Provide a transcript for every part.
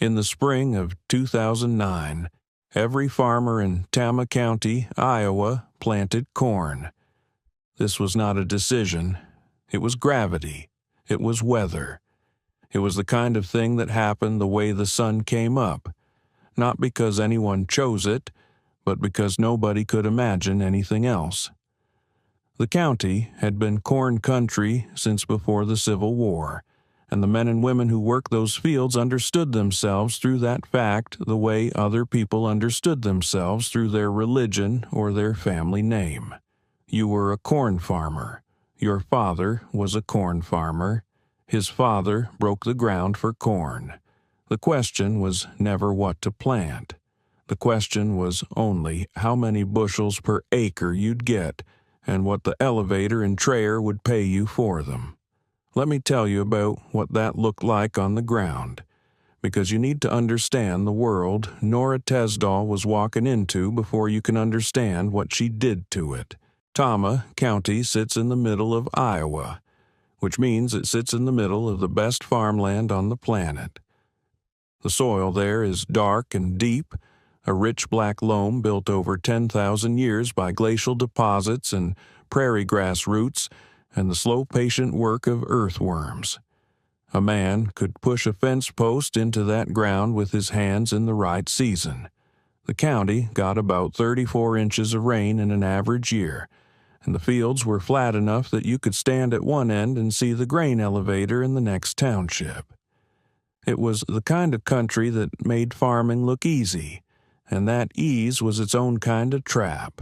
In the spring of 2009, every farmer in Tama County, Iowa, planted corn. This was not a decision. It was gravity. It was weather. It was the kind of thing that happened the way the sun came up, not because anyone chose it, but because nobody could imagine anything else. The county had been corn country since before the Civil War, and the men and women who worked those fields understood themselves through that fact the way other people understood themselves through their religion or their family name. You were a corn farmer. Your father was a corn farmer. His father broke the ground for corn. The question was never what to plant. The question was only how many bushels per acre you'd get and what the elevator and trayer would pay you for them. Let me tell you about what that looked like on the ground, because you need to understand the world Nora Tesdall was walking into before you can understand what she did to it. Tama County sits in the middle of Iowa, which means it sits in the middle of the best farmland on the planet. The soil there is dark and deep, a rich black loam built over 10,000 years by glacial deposits and prairie grass roots and the slow, patient work of earthworms. A man could push a fence post into that ground with his hands in the right season. The county got about 34 inches of rain in an average year, and the fields were flat enough that you could stand at one end and see the grain elevator in the next township. It was the kind of country that made farming look easy, and that ease was its own kind of trap.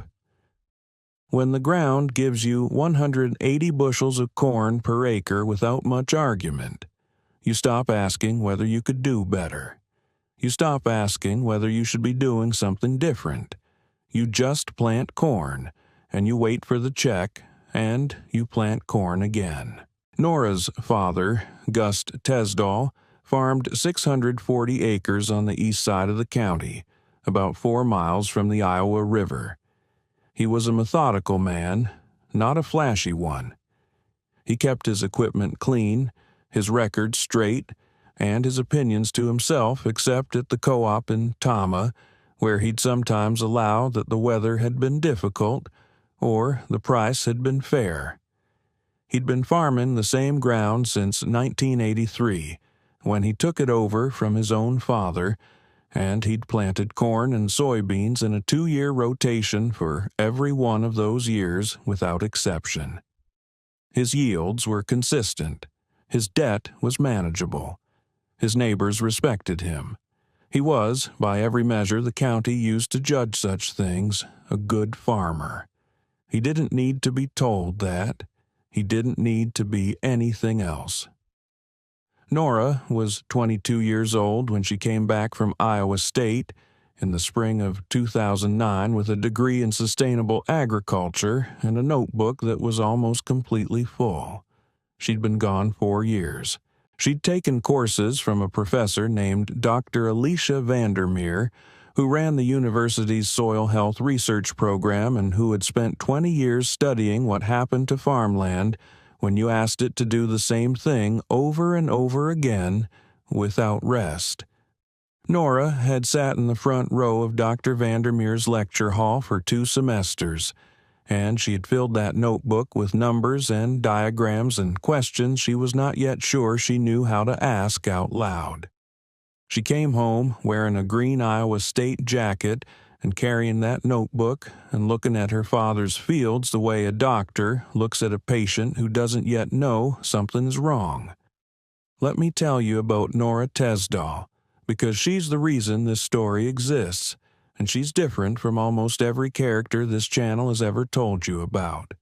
When the ground gives you 180 bushels of corn per acre without much argument, you stop asking whether you could do better. You stop asking whether you should be doing something different. You just plant corn, and you wait for the check, and you plant corn again. Nora's father, Gus Tesdall, farmed 640 acres on the east side of the county, about 4 miles from the Iowa River. He was a methodical man, not a flashy one. He kept his equipment clean, his records straight, and his opinions to himself except at the co-op in Tama, where he'd sometimes allow that the weather had been difficult or the price had been fair. He'd been farming the same ground since 1983, when he took it over from his own father, and he'd planted corn and soybeans in a 2-year rotation for every one of those years without exception. His yields were consistent. His debt was manageable. His neighbors respected him. He was, by every measure the county used to judge such things, a good farmer. He didn't need to be told that. He didn't need to be anything else. Nora was 22 years old when she came back from Iowa State in the spring of 2009 with a degree in sustainable agriculture and a notebook that was almost completely full. She'd been gone 4 years. She'd taken courses from a professor named Dr. Alicia Vandermeer, who ran the university's soil health research program and who had spent 20 years studying what happened to farmland when you asked it to do the same thing over and over again without rest. Nora had sat in the front row of Dr. Vandermeer's lecture hall for 2 semesters, and she had filled that notebook with numbers and diagrams and questions she was not yet sure she knew how to ask out loud. She came home wearing a green Iowa State jacket and carrying that notebook and looking at her father's fields the way a doctor looks at a patient who doesn't yet know something's wrong. Let me tell you about Nora Tesdall, because she's the reason this story exists, and she's different from almost every character this channel has ever told you about.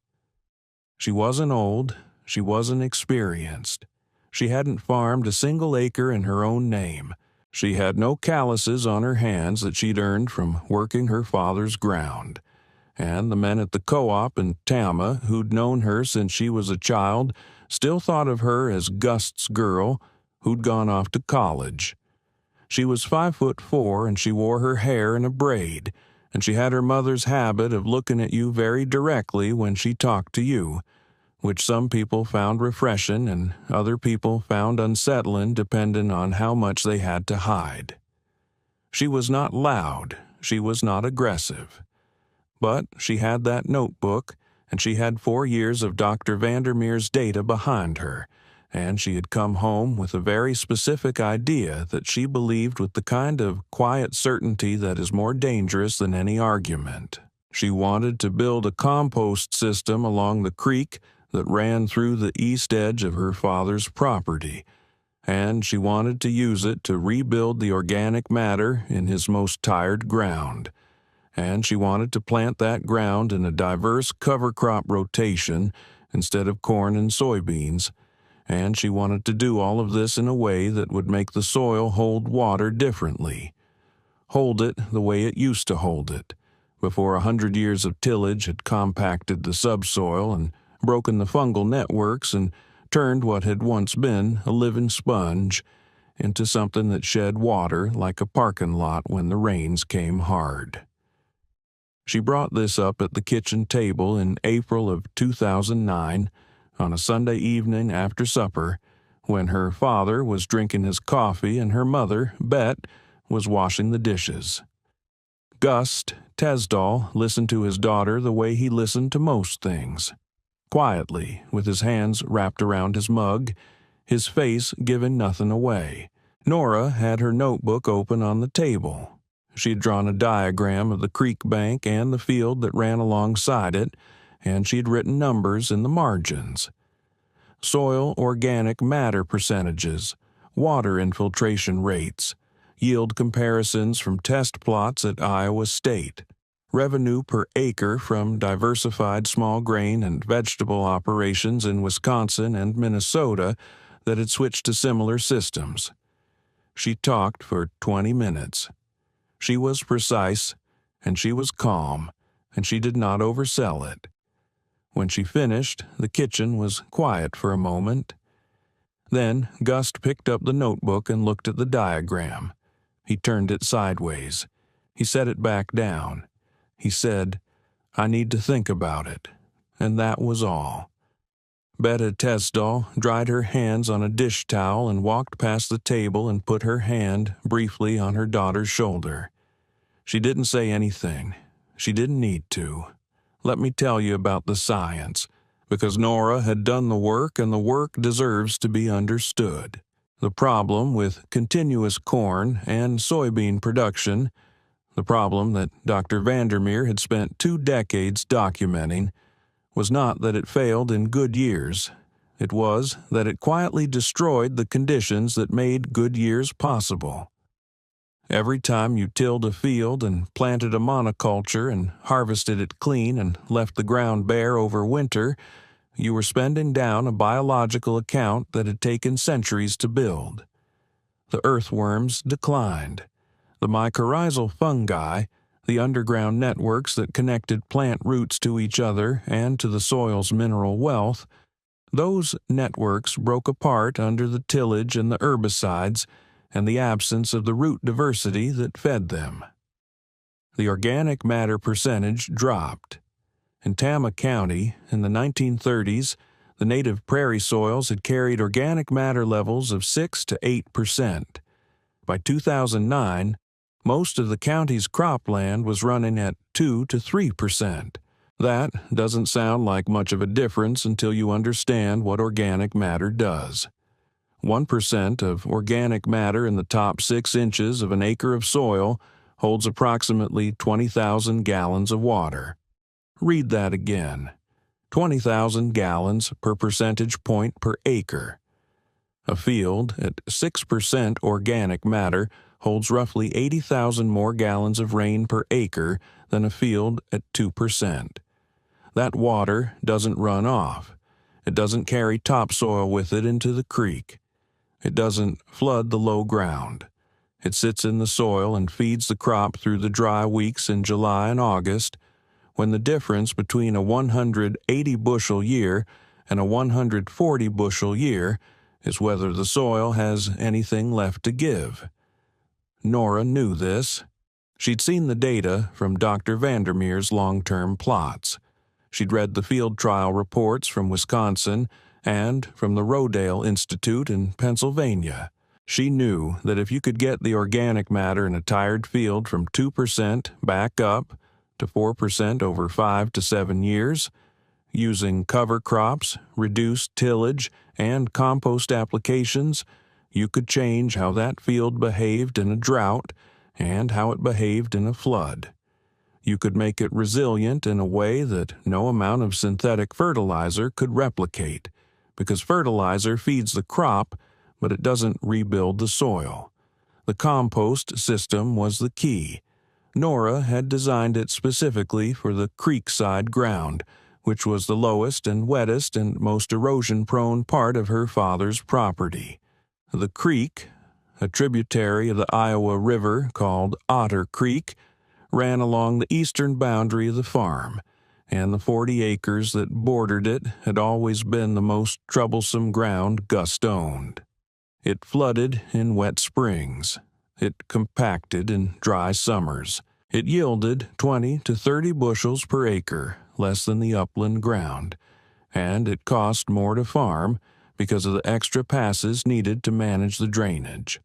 She wasn't old. She wasn't experienced. She hadn't farmed a single acre in her own name. She had no calluses on her hands that she'd earned from working her father's ground, and the men at the co-op in Tama, who'd known her since she was a child, still thought of her as Gust's girl who'd gone off to college. She was 5'4", and she wore her hair in a braid, and she had her mother's habit of looking at you very directly when she talked to you, which some people found refreshing and other people found unsettling depending on how much they had to hide. She was not loud, she was not aggressive. But she had that notebook, and she had 4 years of Dr. Vandermeer's data behind her, and she had come home with a very specific idea that she believed with the kind of quiet certainty that is more dangerous than any argument. She wanted to build a compost system along the creek that ran through the east edge of her father's property, and she wanted to use it to rebuild the organic matter in his most tired ground. And she wanted to plant that ground in a diverse cover crop rotation instead of corn and soybeans, and she wanted to do all of this in a way that would make the soil hold water differently. Hold it the way it used to hold it, before 100 years of tillage had compacted the subsoil and broken the fungal networks and turned what had once been a living sponge into something that shed water like a parking lot when the rains came hard. She brought this up at the kitchen table in April of 2009 on a Sunday evening after supper when her father was drinking his coffee and her mother, Bet, was washing the dishes. Gust Tesdall listened to his daughter the way he listened to most things, quietly, with his hands wrapped around his mug, his face giving nothing away. Nora had her notebook open on the table. She had drawn a diagram of the creek bank and the field that ran alongside it, and she had written numbers in the margins. Soil organic matter percentages, water infiltration rates, yield comparisons from test plots at Iowa State, revenue per acre from diversified small grain and vegetable operations in Wisconsin and Minnesota that had switched to similar systems. She talked for 20 minutes. She was precise, and she was calm, and she did not oversell it. When she finished, the kitchen was quiet for a moment. Then Gust picked up the notebook and looked at the diagram. He turned it sideways. He set it back down. He said, "I need to think about it." And that was all. Betta Tesdall dried her hands on a dish towel and walked past the table and put her hand briefly on her daughter's shoulder. She didn't say anything. She didn't need to. Let me tell you about the science, because Nora had done the work and the work deserves to be understood. The problem with continuous corn and soybean production, the problem that Dr. Vandermeer had spent 2 decades documenting, was not that it failed in good years. It was that it quietly destroyed the conditions that made good years possible. Every time you tilled a field and planted a monoculture and harvested it clean and left the ground bare over winter, you were spending down a biological account that had taken centuries to build. The earthworms declined. The mycorrhizal fungi, the underground networks that connected plant roots to each other and to the soil's mineral wealth, those networks broke apart under the tillage and the herbicides and the absence of the root diversity that fed them. The organic matter percentage dropped. In Tama County, in the 1930s, the native prairie soils had carried organic matter levels of 6 to 8%. By 2009, most of the county's cropland was running at 2 to 3%. That doesn't sound like much of a difference until you understand what organic matter does. 1% of organic matter in the top 6 inches of an acre of soil holds approximately 20,000 gallons of water. Read that again. 20,000 gallons per percentage point per acre. A field at 6% organic matter holds roughly 80,000 more gallons of rain per acre than a field at 2%. That water doesn't run off. It doesn't carry topsoil with it into the creek. It doesn't flood the low ground. It sits in the soil and feeds the crop through the dry weeks in July and August, when the difference between a 180 bushel year and a 140 bushel year is whether the soil has anything left to give. Nora knew this. She'd seen the data from Dr. Vandermeer's long-term plots. She'd read the field trial reports from Wisconsin and from the Rodale Institute in Pennsylvania. She knew that if you could get the organic matter in a tired field from 2% back up to 4% over 5 to 7 years, using cover crops, reduced tillage, and compost applications, you could change how that field behaved in a drought and how it behaved in a flood. You could make it resilient in a way that no amount of synthetic fertilizer could replicate, because fertilizer feeds the crop, but it doesn't rebuild the soil. The compost system was the key. Nora had designed it specifically for the creekside ground, which was the lowest and wettest and most erosion-prone part of her father's property. The creek, a tributary of the Iowa River called Otter Creek, ran along the eastern boundary of the farm, and the 40 acres that bordered it had always been the most troublesome ground Gus owned. It flooded in wet springs. It compacted in dry summers. It yielded 20 to 30 bushels per acre, less than the upland ground, and it cost more to farm because of the extra passes needed to manage the drainage.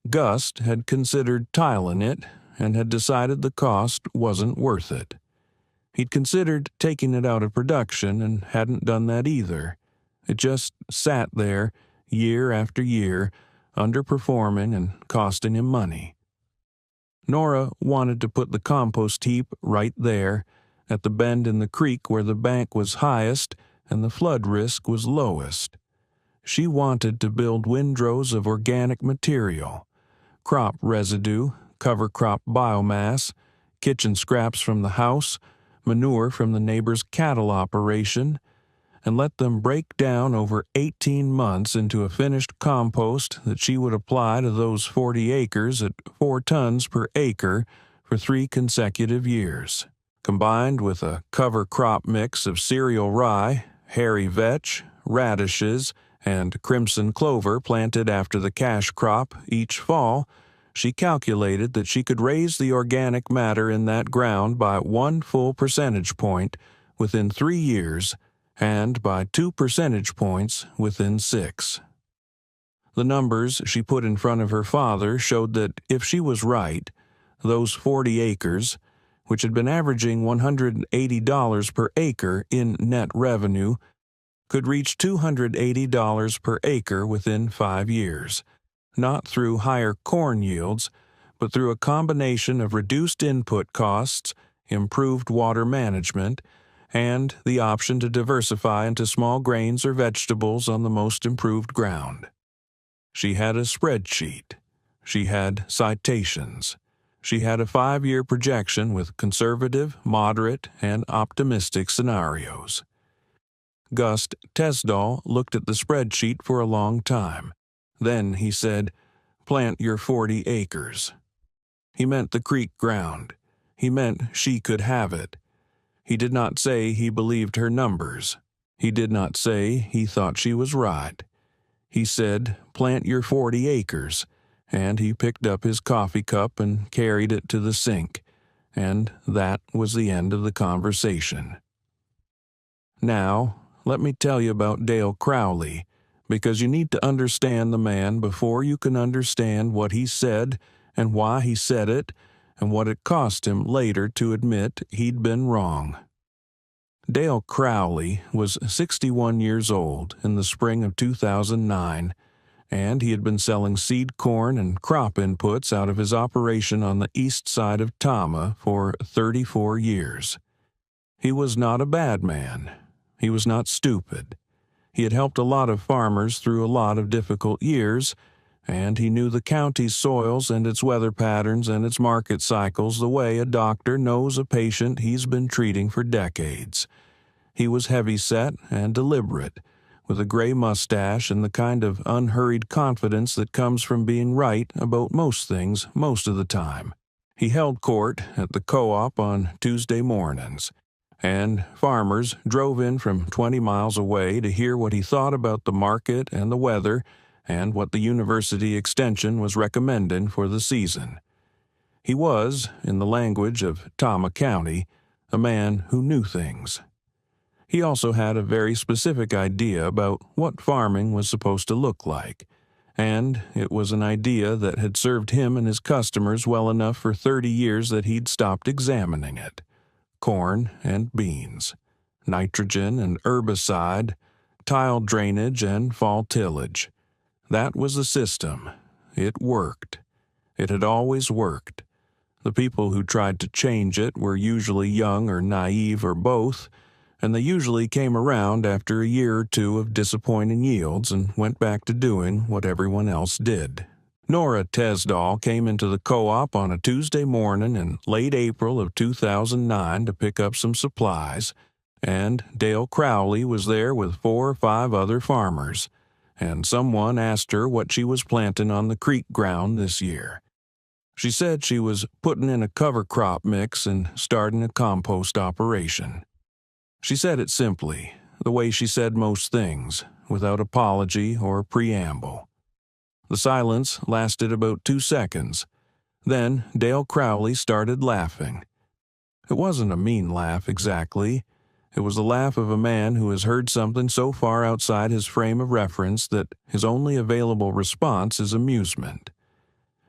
Gus had considered tiling it and had decided the cost wasn't worth it. He'd considered taking it out of production and hadn't done that either. It just sat there year after year, underperforming and costing him money. Nora wanted to put the compost heap right there, at the bend in the creek where the bank was highest and the flood risk was lowest. She wanted to build windrows of organic material, crop residue, cover crop biomass, kitchen scraps from the house, manure from the neighbor's cattle operation, and let them break down over 18 months into a finished compost that she would apply to those 40 acres at 4 tons per acre for 3 consecutive years. Combined with a cover crop mix of cereal rye, hairy vetch, radishes, and crimson clover planted after the cash crop each fall, she calculated that she could raise the organic matter in that ground by 1 full percentage point within 3 years and by 2 percentage points within 6. The numbers she put in front of her father showed that if she was right, those 40 acres, which had been averaging $180 per acre in net revenue, could reach $280 per acre within 5 years, not through higher corn yields, but through a combination of reduced input costs, improved water management, and the option to diversify into small grains or vegetables on the most improved ground. She had a spreadsheet. She had citations. She had a 5-year projection with conservative, moderate, and optimistic scenarios. Gus Tesdall looked at the spreadsheet for a long time. Then he said, "Plant your 40 acres." He meant the creek ground. He meant she could have it. He did not say he believed her numbers. He did not say he thought she was right. He said, "Plant your 40 acres," and he picked up his coffee cup and carried it to the sink, and that was the end of the conversation. Now, let me tell you about Dale Crowley, because you need to understand the man before you can understand what he said and why he said it and what it cost him later to admit he'd been wrong. Dale Crowley was 61 years old in the spring of 2009, and he had been selling seed corn and crop inputs out of his operation on the east side of Tama for 34 years. He was not a bad man. He was not stupid. He had helped a lot of farmers through a lot of difficult years, and he knew the county's soils and its weather patterns and its market cycles the way a doctor knows a patient he's been treating for decades. He was heavy-set and deliberate, with a gray mustache and the kind of unhurried confidence that comes from being right about most things most of the time. He held court at the co-op on Tuesday mornings, and farmers drove in from 20 miles away to hear what he thought about the market and the weather and what the university extension was recommending for the season. He was, in the language of Tama County, a man who knew things. He also had a very specific idea about what farming was supposed to look like, and it was an idea that had served him and his customers well enough for 30 years that he'd stopped examining it. Corn and beans, nitrogen and herbicide, tile drainage and fall tillage. That was the system. It worked. It had always worked. The people who tried to change it were usually young or naive or both, and they usually came around after a year or two of disappointing yields and went back to doing what everyone else did. Nora Tesdall came into the co-op on a Tuesday morning in late April of 2009 to pick up some supplies, and Dale Crowley was there with 4 or 5 other farmers, and someone asked her what she was planting on the creek ground this year. She said she was putting in a cover crop mix and starting a compost operation. She said it simply, the way she said most things, without apology or preamble. The silence lasted about 2 seconds. Then Dale Crowley started laughing. It wasn't a mean laugh exactly. It was the laugh of a man who has heard something so far outside his frame of reference that his only available response is amusement.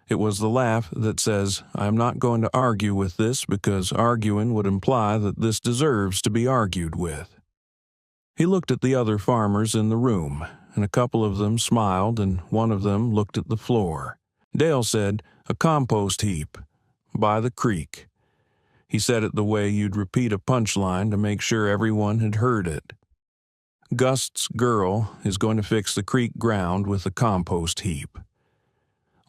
It was the laugh that says, "I am not going to argue with this because arguing would imply that this deserves to be argued with." He looked at the other farmers in the room, and a couple of them smiled and one of them looked at the floor. Dale said, "A compost heap, by the creek." He said it the way you'd repeat a punchline to make sure everyone had heard it. Gust's girl is going to fix the creek ground with a compost heap.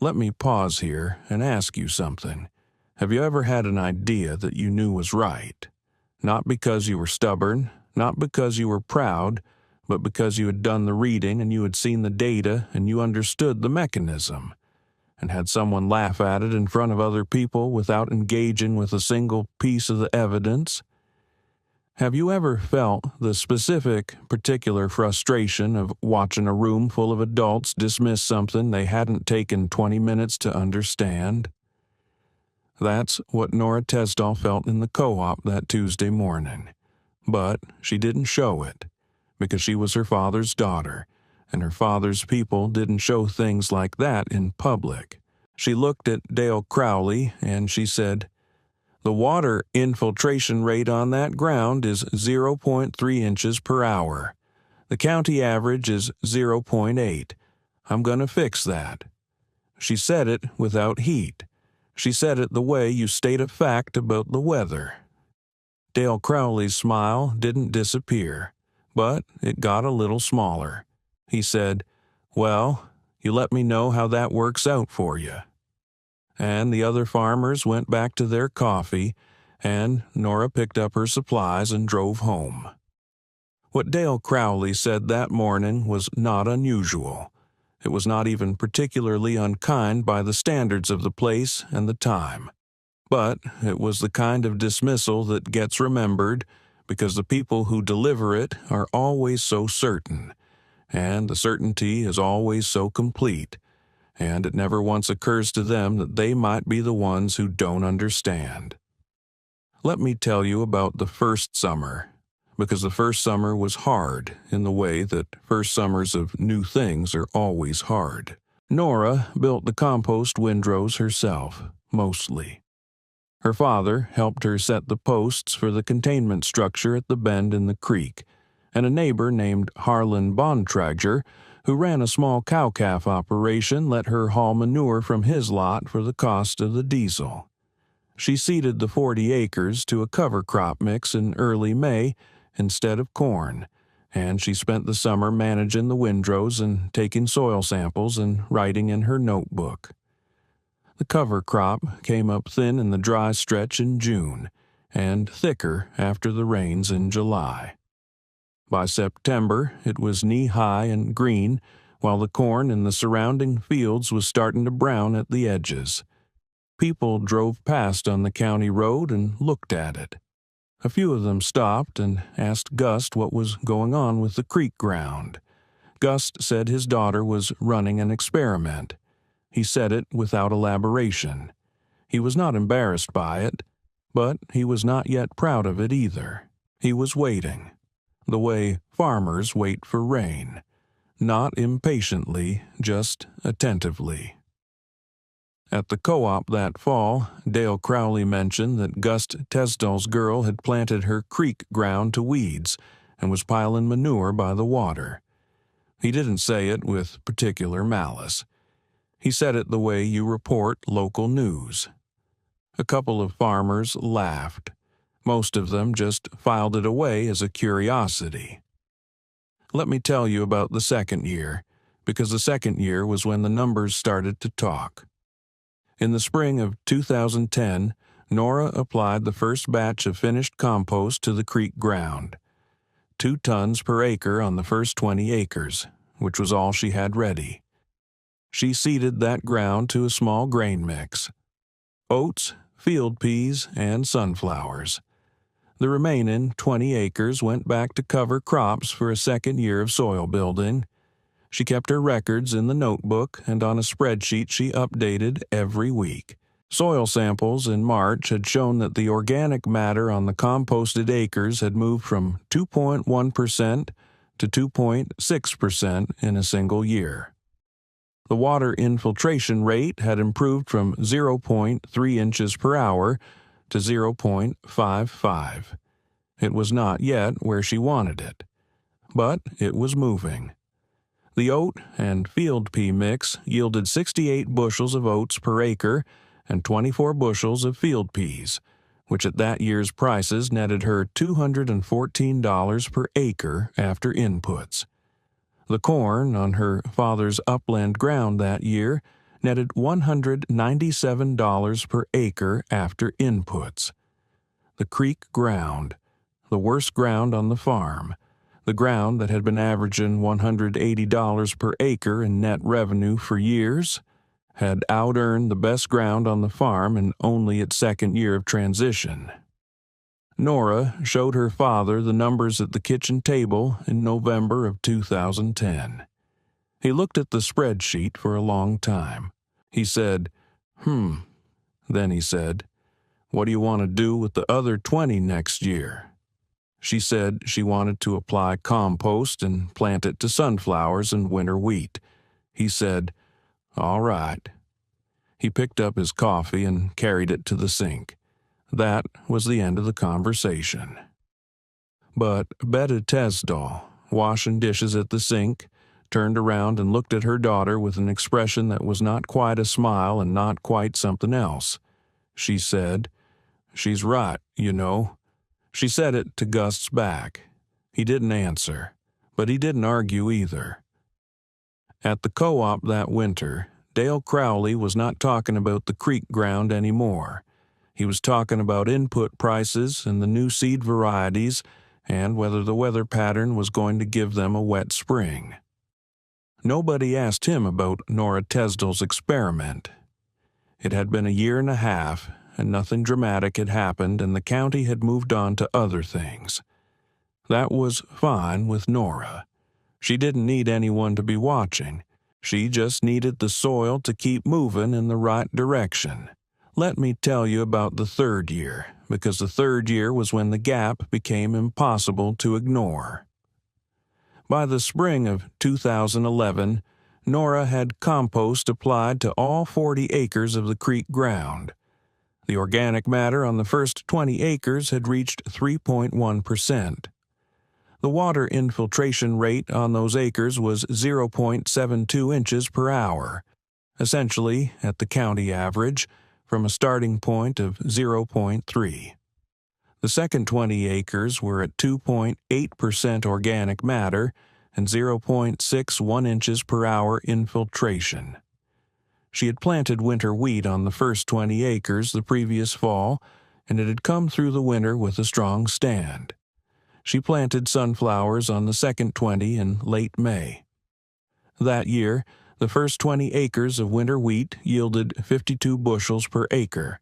Let me pause here and ask you something. Have you ever had an idea that you knew was right? Not because you were stubborn, not because you were proud, but because you had done the reading and you had seen the data and you understood the mechanism, and had someone laugh at it in front of other people without engaging with a single piece of the evidence? Have you ever felt the specific, particular frustration of watching a room full of adults dismiss something they hadn't taken 20 minutes to understand? That's what Nora Tesdall felt in the co-op that Tuesday morning. But she didn't show it, because she was her father's daughter, and her father's people didn't show things like that in public. She looked at Dale Crowley and she said, "The water infiltration rate on that ground is 0.3 inches per hour. The county average is 0.8. I'm going to fix that." She said it without heat. She said it the way you state a fact about the weather. Dale Crowley's smile didn't disappear, but it got a little smaller. He said, "Well, you let me know how that works out for you." And the other farmers went back to their coffee, and Nora picked up her supplies and drove home. What Dale Crowley said that morning was not unusual. It was not even particularly unkind by the standards of the place and the time. But it was the kind of dismissal that gets remembered because the people who deliver it are always so certain, and the certainty is always so complete, and it never once occurs to them that they might be the ones who don't understand. Let me tell you about the first summer, because the first summer was hard in the way that first summers of new things are always hard. Nora built the compost windrows herself, mostly. Her father helped her set the posts for the containment structure at the bend in the creek, and a neighbor named Harlan Bontrager, who ran a small cow-calf operation, let her haul manure from his lot for the cost of the diesel. She seeded the 40 acres to a cover crop mix in early May instead of corn, and she spent the summer managing the windrows and taking soil samples and writing in her notebook. The cover crop came up thin in the dry stretch in June, and thicker after the rains in July. By September, it was knee-high and green, while the corn in the surrounding fields was starting to brown at the edges. People drove past on the county road and looked at it. A few of them stopped and asked Gust what was going on with the creek ground. Gust said his daughter was running an experiment. He said it without elaboration. He was not embarrassed by it, But he was not yet proud of it either. He was waiting, the way farmers wait for rain, not impatiently, just attentively. At the co-op that fall, Dale Crowley mentioned that Gus Tesdall's girl had planted her creek ground to weeds and was piling manure by the water. He didn't say it with particular malice. He said it the way you report local news. A couple of farmers laughed. Most of them just filed it away as a curiosity. Let me tell you about the second year, because the second year was when the numbers started to talk. In the spring of 2010, Nora applied the first batch of finished compost to the creek ground. 2 tons per acre on the first 20 acres, which was all she had ready. She seeded that ground to a small grain mix: oats, field peas, and sunflowers. The remaining 20 acres went back to cover crops for a second year of soil building. She kept her records in the notebook and on a spreadsheet she updated every week. Soil samples in March had shown that the organic matter on the composted acres had moved from 2.1% to 2.6% in a single year. The water infiltration rate had improved from 0.3 inches per hour to 0.55. It was not yet where she wanted it, but it was moving. The oat and field pea mix yielded 68 bushels of oats per acre and 24 bushels of field peas, which at that year's prices netted her $214 per acre after inputs. The corn on her father's upland ground that year netted $197 per acre after inputs. The creek ground, the worst ground on the farm, the ground that had been averaging $180 per acre in net revenue for years, had out-earned the best ground on the farm in only its second year of transition. Nora showed her father the numbers at the kitchen table in November of 2010. He looked at the spreadsheet for a long time. He said, Then he said, "What do you want to do with the other 20 next year?" She said she wanted to apply compost and plant it to sunflowers and winter wheat. He said, "All right." He picked up his coffee and carried it to the sink. That was the end of the conversation. But Betta Tesdall, washing dishes at the sink, turned around and looked at her daughter with an expression that was not quite a smile and not quite something else. She said, "She's right, you know." She said it to Gus's back. He didn't answer, but he didn't argue either. At the co-op that winter, Dale Crowley was not talking about the creek ground anymore. He was talking about input prices and the new seed varieties and whether the weather pattern was going to give them a wet spring. Nobody asked him about Nora Tesdall's experiment. It had been a year and a half, and nothing dramatic had happened, and the county had moved on to other things. That was fine with Nora. She didn't need anyone to be watching. She just needed the soil to keep moving in the right direction. Let me tell you about the third year, because the third year was when the gap became impossible to ignore. By the spring of 2011, Nora had compost applied to all 40 acres of the creek ground. The organic matter on the first 20 acres had reached 3.1%. The water infiltration rate on those acres was 0.72 inches per hour, essentially at the county average, from a starting point of 0.3. The second 20 acres were at 2.8% organic matter and 0.61 inches per hour infiltration. She had planted winter wheat on the first 20 acres the previous fall, and it had come through the winter with a strong stand. She planted sunflowers on the second 20 in late May. That year, the first 20 acres of winter wheat yielded 52 bushels per acre,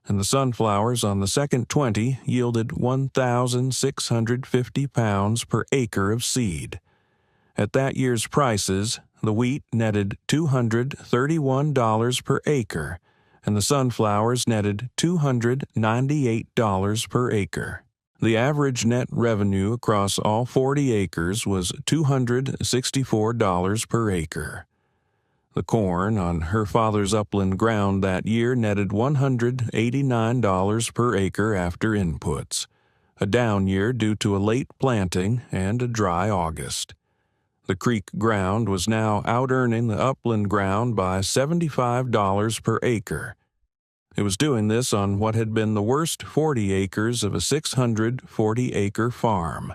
and the sunflowers on the second 20 yielded 1,650 pounds per acre of seed. At that year's prices, the wheat netted $231 per acre, and the sunflowers netted $298 per acre. The average net revenue across all 40 acres was $264 per acre. The corn on her father's upland ground that year netted $189 per acre after inputs, a down year due to a late planting and a dry August. The creek ground was now out-earning the upland ground by $75 per acre. It was doing this on what had been the worst 40 acres of a 640-acre farm,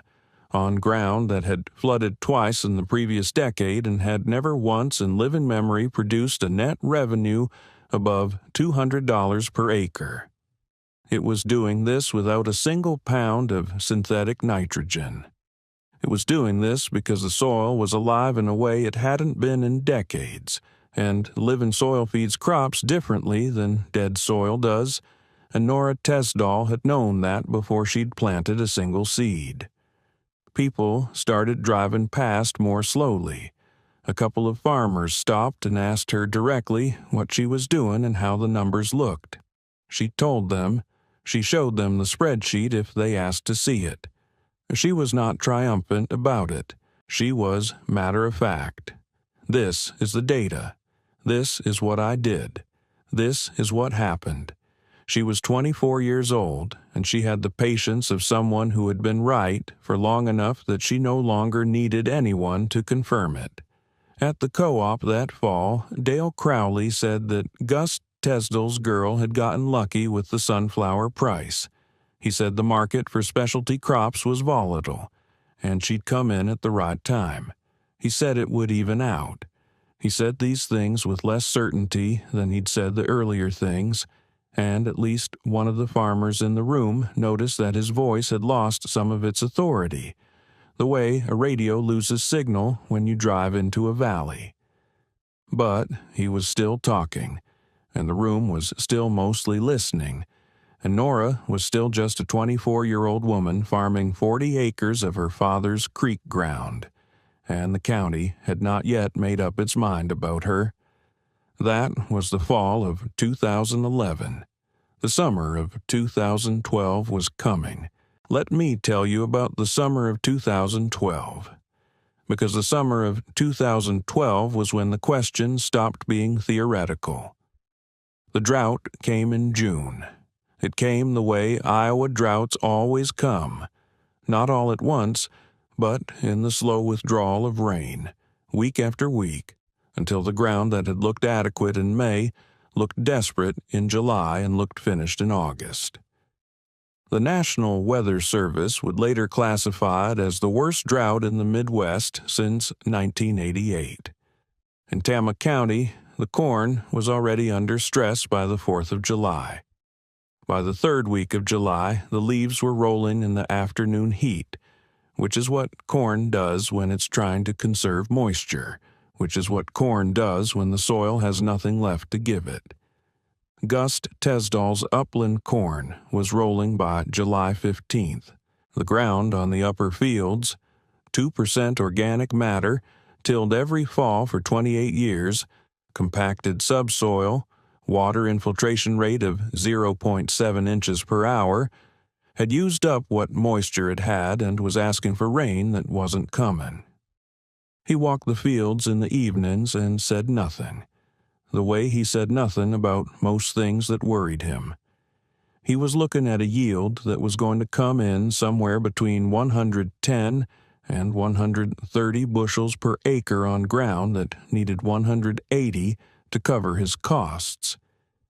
on ground that had flooded twice in the previous decade and had never once in living memory produced a net revenue above $200 per acre. It was doing this without a single pound of synthetic nitrogen. It was doing this because the soil was alive in a way it hadn't been in decades, and living soil feeds crops differently than dead soil does, and Nora Tesdall had known that before she'd planted a single seed. People started driving past more slowly. A couple of farmers stopped and asked her directly what she was doing and how the numbers looked. She told them. She showed them the spreadsheet if they asked to see it. She was not triumphant about it. She was matter of fact. This is the data. This is what I did. This is what happened. She was 24 years old, and she had the patience of someone who had been right for long enough that she no longer needed anyone to confirm it. At the co-op that fall, Dale Crowley said that Gus Tesdall's girl had gotten lucky with the sunflower price. He said the market for specialty crops was volatile, and she'd come in at the right time. He said it would even out. He said these things with less certainty than he'd said the earlier things, and at least one of the farmers in the room noticed that his voice had lost some of its authority, the way a radio loses signal when you drive into a valley. But he was still talking, and the room was still mostly listening, and Nora was still just a 24-year-old woman farming 40 acres of her father's creek ground, and the county had not yet made up its mind about her. That was the fall of 2011. The summer of 2012 was coming. Let me tell you about the summer of 2012. Because the summer of 2012 was when the question stopped being theoretical. The drought came in June. It came the way Iowa droughts always come, not all at once, but in the slow withdrawal of rain, week after week, until the ground that had looked adequate in May looked desperate in July and looked finished in August. The National Weather Service would later classify it as the worst drought in the Midwest since 1988. In Tama County, the corn was already under stress by the 4th of July. By the third week of July, the leaves were rolling in the afternoon heat, which is what corn does when it's trying to conserve moisture, which is what corn does when the soil has nothing left to give it. Gus Tesdall's upland corn was rolling by July 15th. The ground on the upper fields, 2% organic matter, tilled every fall for 28 years, compacted subsoil, water infiltration rate of 0.7 inches per hour, had used up what moisture it had and was asking for rain that wasn't coming. He walked the fields in the evenings and said nothing, the way he said nothing about most things that worried him. He was looking at a yield that was going to come in somewhere between 110 and 130 bushels per acre on ground that needed 180 to cover his costs.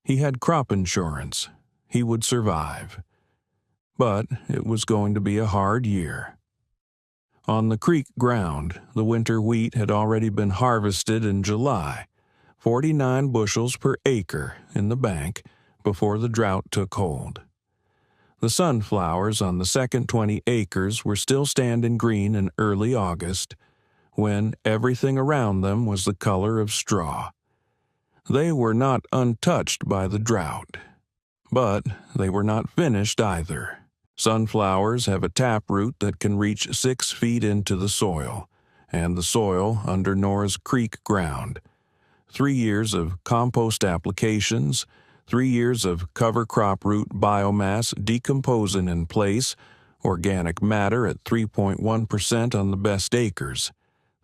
He had crop insurance. He would survive. But it was going to be a hard year. On the creek ground, the winter wheat had already been harvested in July, 49 bushels per acre in the bank before the drought took hold. The sunflowers on the second 20 acres were still standing green in early August, when everything around them was the color of straw. They were not untouched by the drought, but they were not finished either. Sunflowers have a taproot that can reach 6 feet into the soil, and the soil under Nora's creek ground. 3 years of compost applications, 3 years of cover crop root biomass decomposing in place, organic matter at 3.1% on the best acres,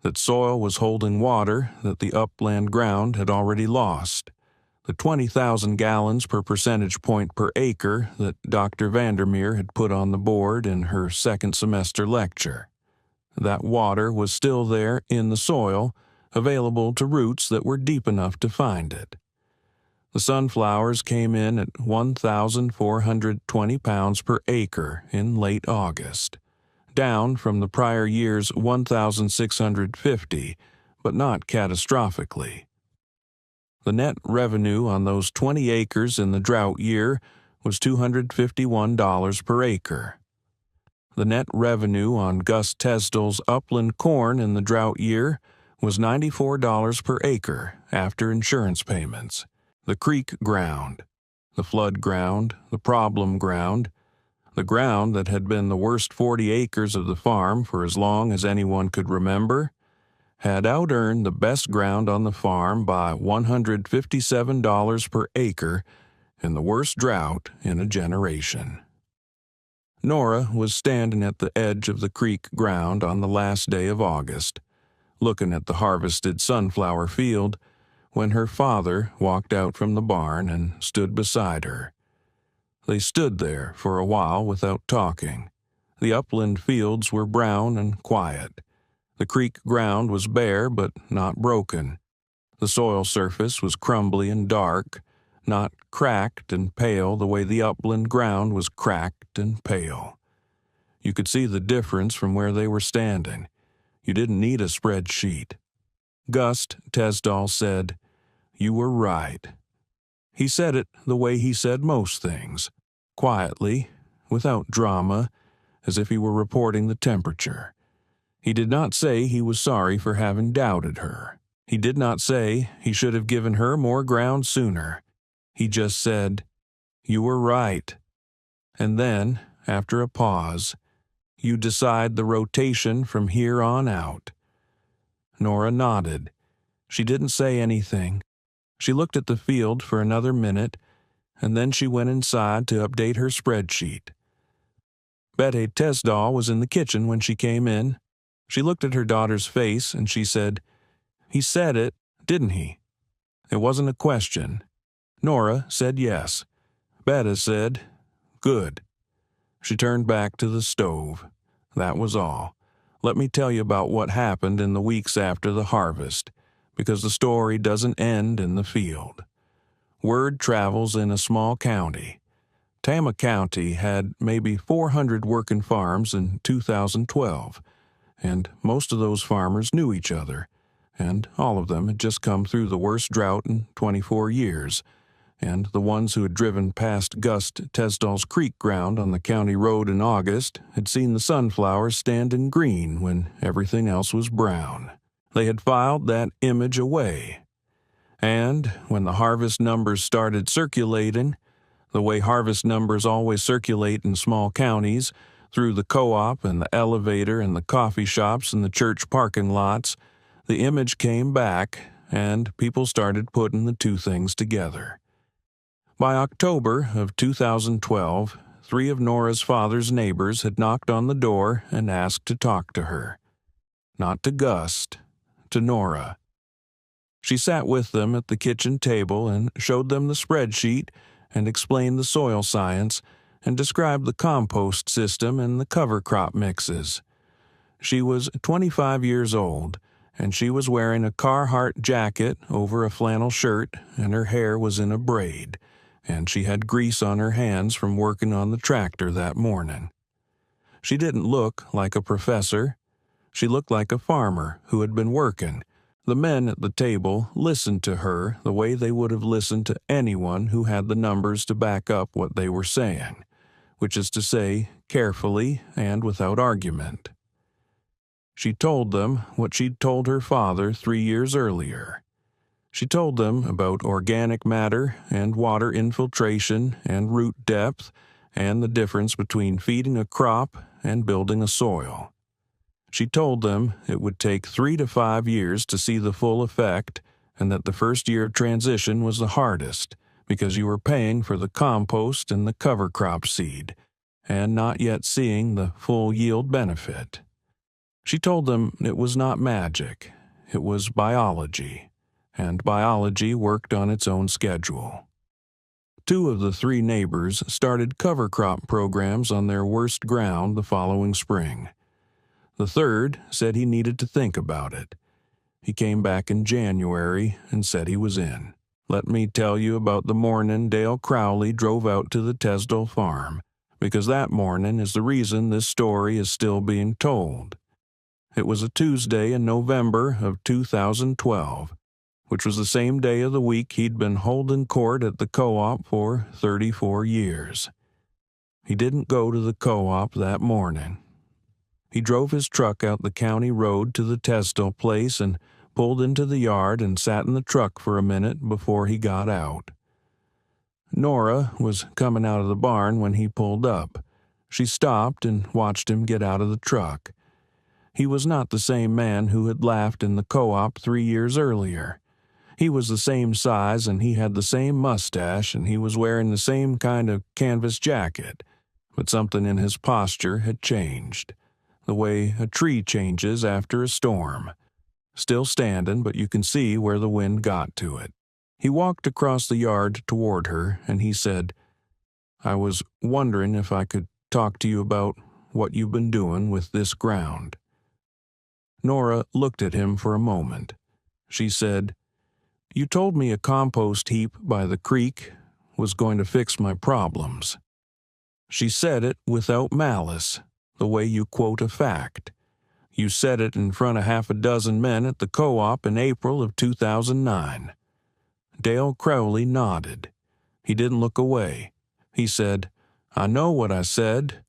that soil was holding water that the upland ground had already lost, the 20,000 gallons per percentage point per acre that Dr. Vandermeer had put on the board in her second semester lecture. That water was still there in the soil, available to roots that were deep enough to find it. The sunflowers came in at 1,420 pounds per acre in late August, down from the prior year's 1,650, but not catastrophically. The net revenue on those 20 acres in the drought year was $251 per acre. The net revenue on Gus Tesdall's upland corn in the drought year was $94 per acre after insurance payments. The creek ground, the flood ground, the problem ground, the ground that had been the worst 40 acres of the farm for as long as anyone could remember, had out-earned the best ground on the farm by $157 per acre in the worst drought in a generation. Nora was standing at the edge of the creek ground on the last day of August, looking at the harvested sunflower field, when her father walked out from the barn and stood beside her. They stood there for a while without talking. The upland fields were brown and quiet. The creek ground was bare but not broken. The soil surface was crumbly and dark, not cracked and pale the way the upland ground was cracked and pale. You could see the difference from where they were standing. You didn't need a spreadsheet. Gus Tesdall said, "You were right." He said it the way he said most things, quietly, without drama, as if he were reporting the temperature. He did not say he was sorry for having doubted her. He did not say he should have given her more ground sooner. He just said, "You were right." And then, after a pause, "You decide the rotation from here on out." Nora nodded. She didn't say anything. She looked at the field for another minute, and then she went inside to update her spreadsheet. Betty Tesdall was in the kitchen when she came in. She looked at her daughter's face and she said, "He said it, didn't he?" It wasn't a question. Nora said yes. Betty said, "Good." She turned back to the stove. That was all. Let me tell you about what happened in the weeks after the harvest, because the story doesn't end in the field. Word travels in a small county. Tama County had maybe 400 working farms in 2012, and most of those farmers knew each other, and all of them had just come through the worst drought in 24 years, and the ones who had driven past Gus Tesdall's creek ground on the county road in August had seen the sunflowers standing green when everything else was brown. They had filed that image away. And when the harvest numbers started circulating, the way harvest numbers always circulate in small counties, through the co-op and the elevator and the coffee shops and the church parking lots, the image came back and people started putting the two things together. By October of 2012, 3 of Nora's father's neighbors had knocked on the door and asked to talk to her. Not to Gus, to Nora. She sat with them at the kitchen table and showed them the spreadsheet and explained the soil science and described the compost system and the cover crop mixes. She was 25 years old, and she was wearing a Carhartt jacket over a flannel shirt, and her hair was in a braid, and she had grease on her hands from working on the tractor that morning. She didn't look like a professor. She looked like a farmer who had been working. The men at the table listened to her the way they would have listened to anyone who had the numbers to back up what they were saying, which is to say, carefully and without argument. She told them what she'd told her father 3 years earlier. She told them about organic matter and water infiltration and root depth and the difference between feeding a crop and building a soil. She told them it would take 3 to 5 years to see the full effect and that the first year of transition was the hardest because you were paying for the compost and the cover crop seed, and not yet seeing the full yield benefit. She told them it was not magic, it was biology, and biology worked on its own schedule. 2 of the 3 neighbors started cover crop programs on their worst ground the following spring. The 3rd said he needed to think about it. He came back in January and said he was in. Let me tell you about the morning Dale Crowley drove out to the Tesdall farm, because that morning is the reason this story is still being told. It was a Tuesday in November of 2012, which was the same day of the week he'd been holding court at the co-op for 34 years. He didn't go to the co-op that morning. He drove his truck out the county road to the Tesdall place and pulled into the yard and sat in the truck for a minute before he got out. Nora was coming out of the barn when he pulled up. She stopped and watched him get out of the truck. He was not the same man who had laughed in the co-op 3 years earlier. He was the same size, and he had the same mustache, and he was wearing the same kind of canvas jacket, but something in his posture had changed, the way a tree changes after a storm. Still standing, but you can see where the wind got to it. He walked across the yard toward her, and he said, "I was wondering if I could talk to you about what you've been doing with this ground." Nora looked at him for a moment. She said, "You told me a compost heap by the creek was going to fix my problems." She said it without malice, the way you quote a fact. You said it in front of 6 men at the co-op in April of 2009. Dale Crowley nodded. He didn't look away. He said, "I know what I said.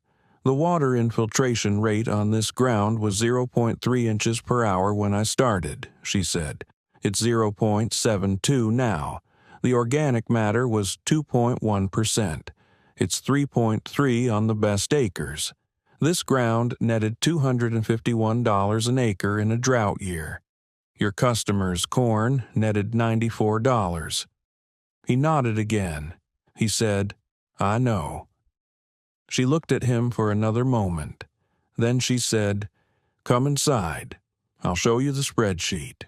The water infiltration rate on this ground was 0.3 inches per hour when I started," she said. "It's 0.72 now. The organic matter was 2.1%. It's 3.3 on the best acres. This ground netted $251 an acre in a drought year. Your customer's corn netted $94. He nodded again. He said, "I know." She looked at him for another moment. Then she said, "Come inside. I'll show you the spreadsheet."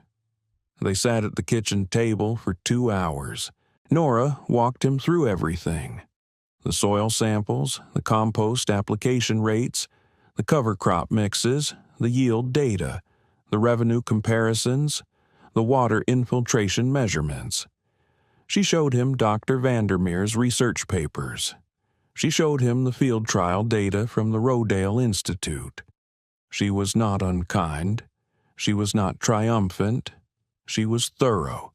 They sat at the kitchen table for 2 hours. Nora walked him through everything. The soil samples, the compost application rates, the cover crop mixes, the yield data, the revenue comparisons, the water infiltration measurements. She showed him Dr. Vandermeer's research papers. She showed him the field trial data from the Rodale Institute. She was not unkind. She was not triumphant. She was thorough,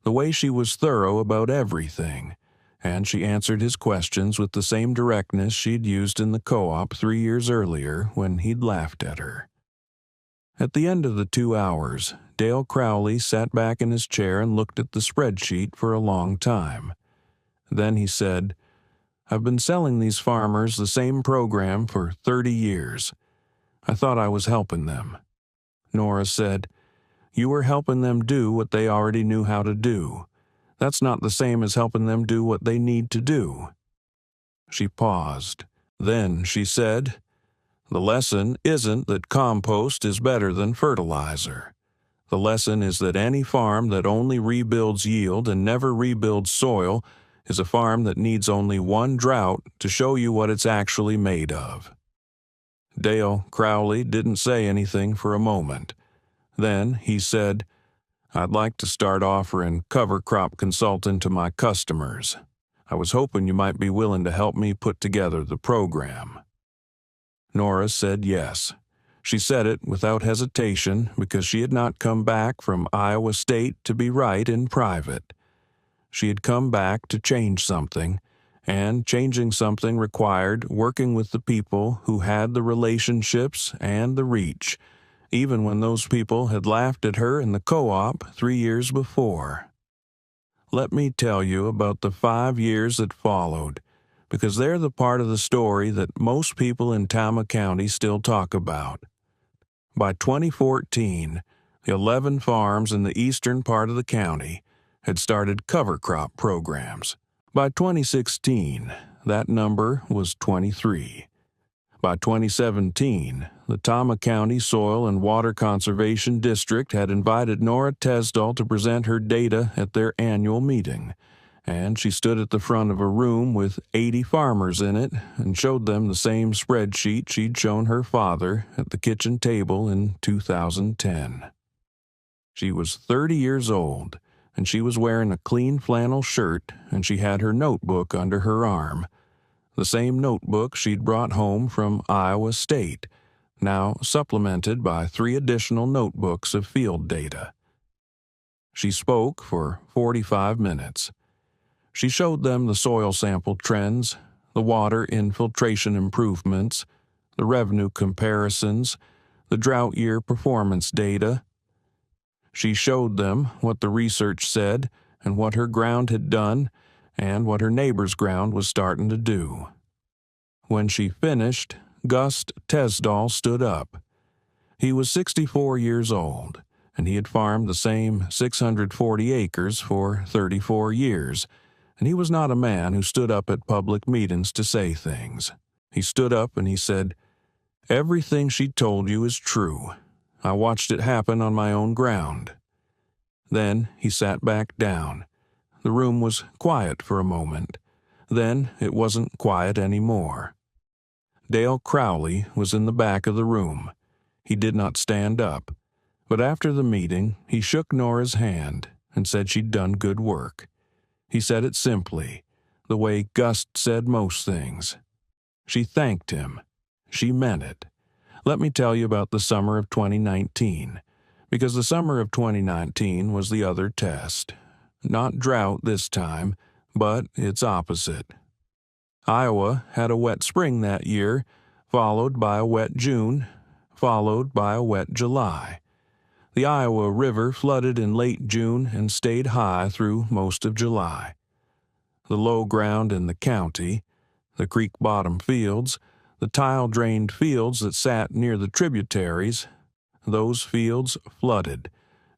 the way she was thorough about everything, and she answered his questions with the same directness she'd used in the co-op 3 years earlier when he'd laughed at her. At the end of the 2 hours, Dale Crowley sat back in his chair and looked at the spreadsheet for a long time. Then he said, "I've been selling these farmers the same program for 30 years. I thought I was helping them." Nora said, "You were helping them do what they already knew how to do. That's not the same as helping them do what they need to do." She paused. Then she said, "The lesson isn't that compost is better than fertilizer. The lesson is that any farm that only rebuilds yield and never rebuilds soil is a farm that needs only one drought to show you what it's actually made of." Dale Crowley didn't say anything for a moment. Then he said, "I'd like to start offering cover crop consulting to my customers. I was hoping you might be willing to help me put together the program." Nora said yes. She said it without hesitation because she had not come back from Iowa State to be right in private. She had come back to change something, and changing something required working with the people who had the relationships and the reach, even when those people had laughed at her in the co-op 3 years before. Let me tell you about the 5 years that followed, because they're the part of the story that most people in Tama County still talk about. By 2014, 11 farms in the eastern part of the county had started cover crop programs, By 2016, that number was 23. By 2017, the Tama County Soil and Water Conservation District had invited Nora Tesdall to present her data at their annual meeting, and she stood at the front of a room with 80 farmers in it and showed them the same spreadsheet she'd shown her father at the kitchen table in 2010. She was 30 years old, and she was wearing a clean flannel shirt, and she had her notebook under her arm, the same notebook she'd brought home from Iowa State, now supplemented by 3 additional notebooks of field data. She spoke for 45 minutes. She showed them the soil sample trends, the water infiltration improvements, the revenue comparisons, the drought year performance data. She showed them what the research said and what her ground had done and what her neighbor's ground was starting to do. When she finished, Gus Tesdall stood up. He was 64 years old, and he had farmed the same 640 acres for 34 years, and he was not a man who stood up at public meetings to say things. He stood up and he said, "Everything she told you is true. I watched it happen on my own ground." Then he sat back down. The room was quiet for a moment. Then it wasn't quiet anymore. Dale Crowley was in the back of the room. He did not stand up, but after the meeting he shook Nora's hand and said she'd done good work. He said it simply, the way Gus said most things. She thanked him. She meant it. Let me tell you about the summer of 2019, because the summer of 2019 was the other test. Not drought this time, but its opposite. Iowa had a wet spring that year, followed by a wet June, followed by a wet July. The Iowa River flooded in late June and stayed high through most of July. The low ground in the county, the creek bottom fields, the tile-drained fields that sat near the tributaries, those fields flooded,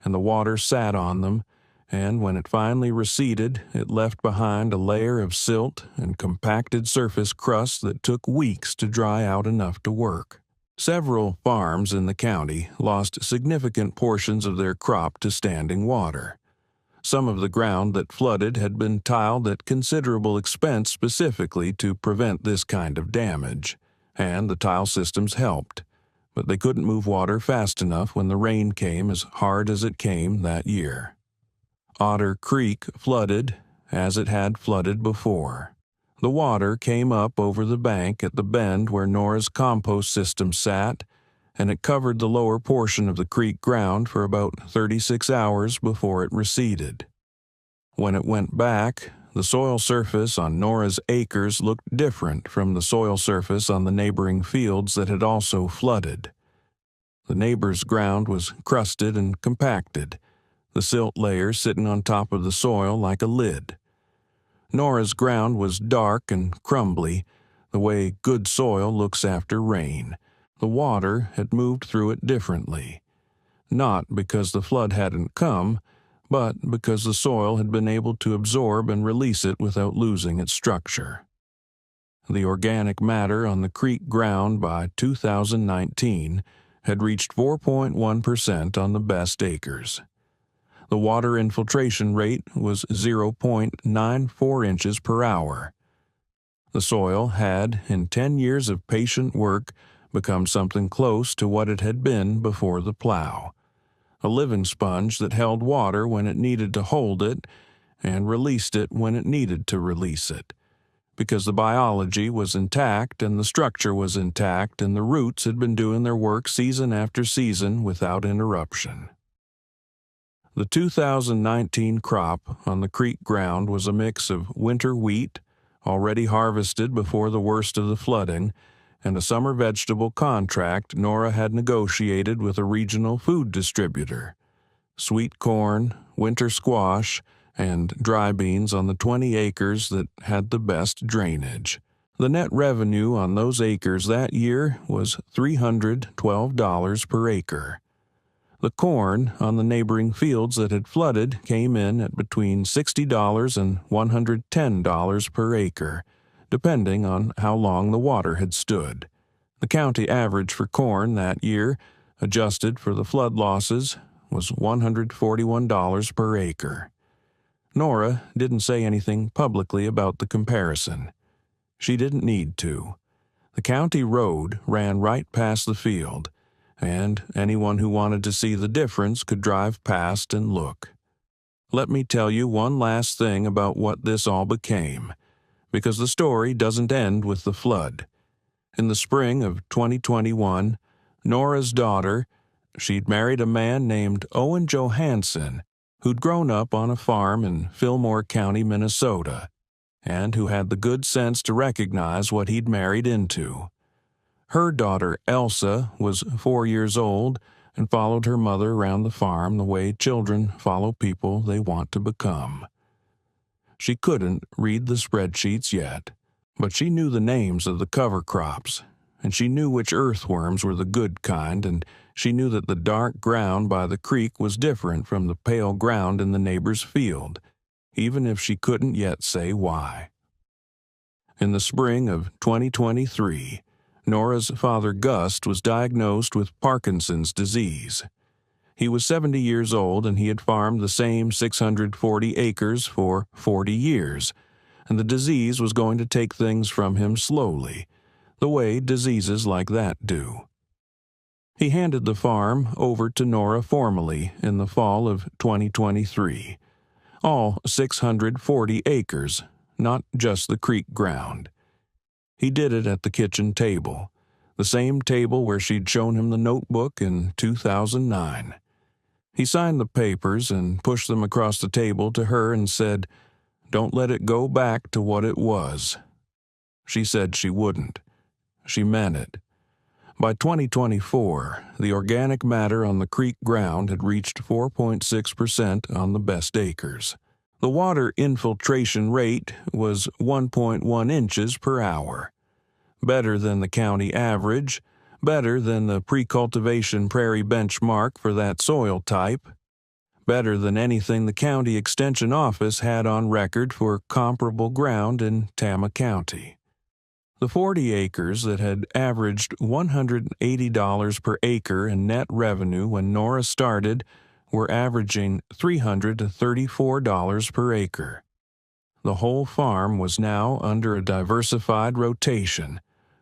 and the water sat on them, and when it finally receded, it left behind a layer of silt and compacted surface crust that took weeks to dry out enough to work. Several farms in the county lost significant portions of their crop to standing water. Some of the ground that flooded had been tiled at considerable expense specifically to prevent this kind of damage, and the tile systems helped, but they couldn't move water fast enough when the rain came as hard as it came that year. Otter Creek flooded as it had flooded before. The water came up over the bank at the bend where Nora's compost system sat, and it covered the lower portion of the creek ground for about 36 hours before it receded. When it went back, the soil surface on Nora's acres looked different from the soil surface on the neighboring fields that had also flooded. The neighbor's ground was crusted and compacted, the silt layer sitting on top of the soil like a lid. Nora's ground was dark and crumbly, the way good soil looks after rain. The water had moved through it differently, not because the flood hadn't come, but because the soil had been able to absorb and release it without losing its structure. The organic matter on the creek ground by 2019 had reached 4.1% on the best acres. The water infiltration rate was 0.94 inches per hour. The soil had, in 10 years of patient work, become something close to what it had been before the plow. A living sponge that held water when it needed to hold it and released it when it needed to release it, because the biology was intact and the structure was intact and the roots had been doing their work season after season without interruption. The 2019 crop on the creek ground was a mix of winter wheat, already harvested before the worst of the flooding, and a summer vegetable contract Nora had negotiated with a regional food distributor. Sweet corn, winter squash, and dry beans on the 20 acres that had the best drainage. The net revenue on those acres that year was $312 per acre. The corn on the neighboring fields that had flooded came in at between $60 and $110 per acre, depending on how long the water had stood. The county average for corn that year, adjusted for the flood losses, was $141 per acre. Nora didn't say anything publicly about the comparison. She didn't need to. The county road ran right past the field, and anyone who wanted to see the difference could drive past and look. Let me tell you one last thing about what this all became, because the story doesn't end with the flood. In the spring of 2021, Nora's daughter, she'd married a man named Owen Johansson, who'd grown up on a farm in Fillmore County, Minnesota, and who had the good sense to recognize what he'd married into. Her daughter, Elsa, was 4 years old and followed her mother around the farm the way children follow people they want to become. She couldn't read the spreadsheets yet, but she knew the names of the cover crops, and she knew which earthworms were the good kind, and she knew that the dark ground by the creek was different from the pale ground in the neighbor's field, even if she couldn't yet say why. In the spring of 2023, Nora's father Gust was diagnosed with Parkinson's disease. He was 70 years old and he had farmed the same 640 acres for 40 years, and the disease was going to take things from him slowly, the way diseases like that do. He handed the farm over to Nora formally in the fall of 2023, all 640 acres, not just the creek ground. He did it at the kitchen table, the same table where she'd shown him the notebook in 2009. He signed the papers and pushed them across the table to her and said, "Don't let it go back to what it was." She said she wouldn't. She meant it. By 2024, the organic matter on the creek ground had reached 4.6% on the best acres. The water infiltration rate was 1.1 inches per hour. Better than the county average, better than the pre-cultivation prairie benchmark for that soil type, better than anything the county extension office had on record for comparable ground in Tama County. The 40 acres that had averaged $180 per acre in net revenue when Nora started were averaging $300 to $34 per acre. The whole farm was now under a diversified rotation,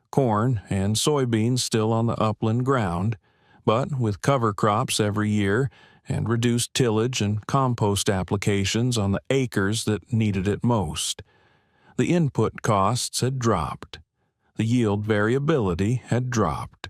corn and soybeans still on the upland ground, but with cover crops every year and reduced tillage and compost applications on the acres that needed it most. The input costs had dropped. The yield variability had dropped.